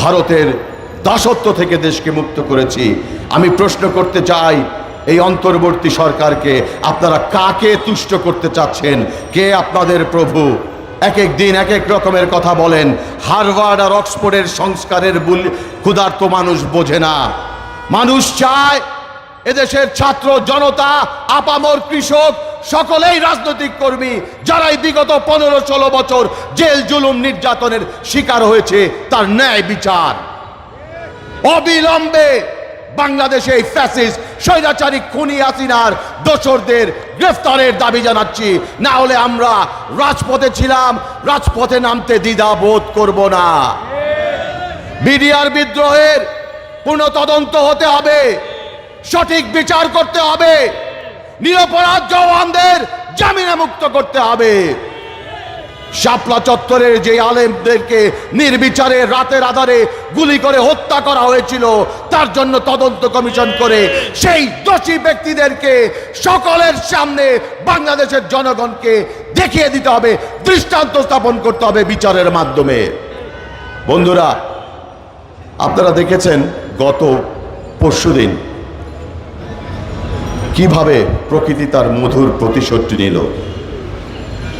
ভারতের দাসত্ব থেকে দেশকে মুক্ত করেছি। আমি প্রশ্ন করতে চাই এই অন্তর্বর্তী সরকারকে, আপনারা কাকে তুষ্ট করতে চাচ্ছেন? কে আপনাদের প্রভু? এক এক দিন এক এক রকমের কথা বলেন। হার্ভার্ড আর অক্সফোর্ডের সংস্কারের ক্ষুধার্ত মানুষ বোঝে না। মানুষ চায় এদেশের ছাত্র জনতা, আপামর কৃষক, সকলেই রাজনৈতিক কর্মী যারাই বিগত 15-16 বছর জেল জুলুম নির্যাতনের শিকার হয়েছে তার ন্যায় বিচার অবিলম্বে বাংলাদেশে এই ফ্যাসিস্ট স্বৈরাচারী খুনি হাসিনার দোসরদের গ্রেফতারের দাবি জানাচ্ছি। না হলে আমরা রাজপথে ছিলাম, রাজপথে নামতে দ্বিধা বোধ করব না। বিডিআর বিদ্রোহের পূর্ণ তদন্ত হতে হবে, সঠিক বিচার করতে হবে, নিরপরাধ জওয়ানদের জামিনে মুক্ত করতে হবে। শাপলা চত্বরের যে আলেমদেরকে নির্বিচারে রাতের আধারে গুলি করে হত্যা করা হয়েছিল তার জন্য তদন্ত কমিশন করে সেই দোষী ব্যক্তিদেরকে সকলের সামনে বাংলাদেশের জনগণকে দেখিয়ে দিতে হবে, দৃষ্টান্ত স্থাপন করতে হবে বিচারের মাধ্যমে। বন্ধুরা, আপনারা দেখেছেন গত পরশুদিন কিভাবে প্রকৃতি তার মধুর প্রতিশোধটি নিল।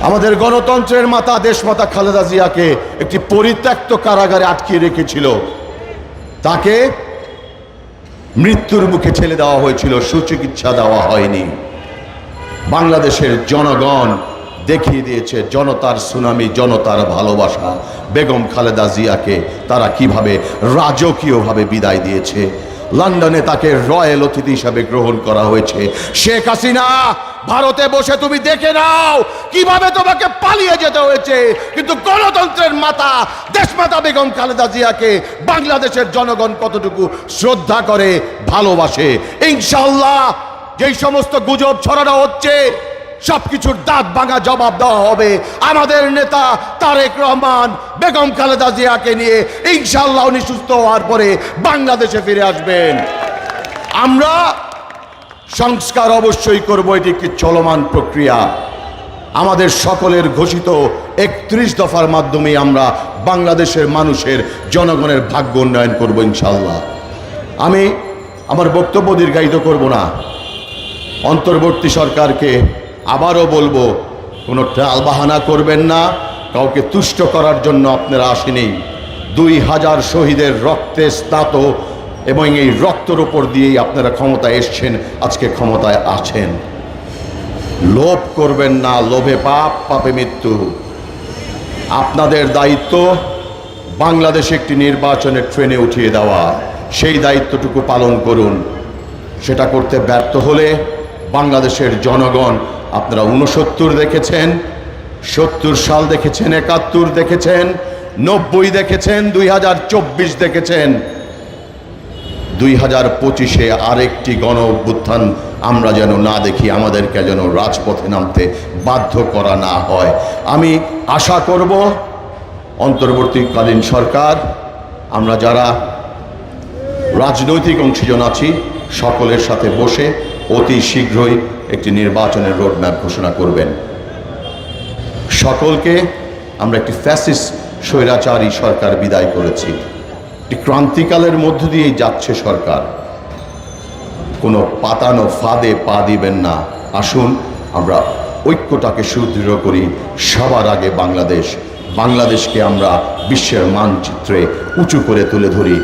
আমাদের গণতন্ত্রের মাতা দেশমাতা খালেদা জিয়াকে একটি পরিত্যক্ত কারাগারে আটকে রেখেছিল, তাকে মৃত্যুর মুখে ঠেলে দেওয়া হয়েছিল, সুচিকিৎসা দেওয়া হয়নি। বাংলাদেশের জনগণ দেখিয়ে দিয়েছে জনতার সুনামি, জনতার ভালোবাসা। বেগম খালেদা জিয়াকে তারা কিভাবে রাজকীয়ভাবে বিদায় দিয়েছে। লন্ডনে তাকে রয়্যাল অতিথি হিসাবে গ্রহণ করা হয়েছে। শেখ হাসিনা, ভারতে বসে তুমি দেখে নাও কিভাবে তোমাকে পালিয়ে যেতে হয়েছে, কিন্তু গণতন্ত্রের মাতা দেশমাতা বেগম খালেদা জিয়াকে বাংলাদেশের জনগণ কতটুকু শ্রদ্ধা করে, ভালোবাসে। ইনশাআল্লাহ যেই সমস্ত গুজব ছড়ানো হচ্ছে সবকিছুর দাঁত ভাঙা জবাব দেওয়া হবে। আমাদের নেতা তারেক রহমান বেগম খালেদা জিয়াকে নিয়ে ইনশাআল্লাহ উনি সুস্থ হওয়ার পরে বাংলাদেশে ফিরে আসবেন। আমরা সংস্কার অবশ্যই করব, এটি একটি চলমান প্রক্রিয়া। আমাদের সকলের ঘোষিত 31 দফার মাধ্যমে আমরা বাংলাদেশের মানুষের জনগণের ভাগ্য উন্নয়ন করব ইনশাআল্লাহ। আমি আমার বক্তব্য দীর্ঘায়িত করব না। অন্তর্বর্তী সরকারকে আবারও বলবো, কোনো টালবাহানা করবেন না। কাউকে তুষ্ট করার জন্য আপনারা আসেনি। 2000 শহীদের রক্তে স্নাত এবং এই রক্তের উপর দিয়েই আপনারা ক্ষমতায় এসছেন, আজকে ক্ষমতায় আছেন। লোভ করবেন না, লোভে পাপ, পাপে মৃত্যু। আপনাদের দায়িত্ব বাংলাদেশে একটি নির্বাচনের ট্রেনে উঠিয়ে দেওয়া, সেই দায়িত্বটুকু পালন করুন। সেটা করতে ব্যর্থ হলে বাংলাদেশের জনগণ, আপনারা 69 দেখেছেন, 70 সাল দেখেছেন, 71 দেখেছেন, 90 দেখেছেন, 2024 দেখেছেন, 2025-এ আরেকটি গণ অভ্যুত্থান আমরা যেন না দেখি, আমাদেরকে যেন রাজপথে নামতে বাধ্য করা না হয়। আমি আশা করব অন্তর্বর্তীকালীন সরকার, আমরা যারা রাজনৈতিক অংশীজন আছি সকলের সাথে বসে অতি শীঘ্রই একটি নির্বাচনের রোডম্যাপ ঘোষণা করবেন। সকলকে আমরা একটি ফ্যাসিস্ট স্বৈরাচারী সরকার বিদায় করেছি। একটি ক্রান্তিকালের মধ্য দিয়েই যাচ্ছে সরকার। কোনো পাতানো ফাঁদে পা দিবেন না। আসুন আমরা ঐক্যটাকে সুদৃঢ় করি। সবার আগে বাংলাদেশকে আমরা বিশ্বের মানচিত্রে উঁচু করে তুলে ধরি।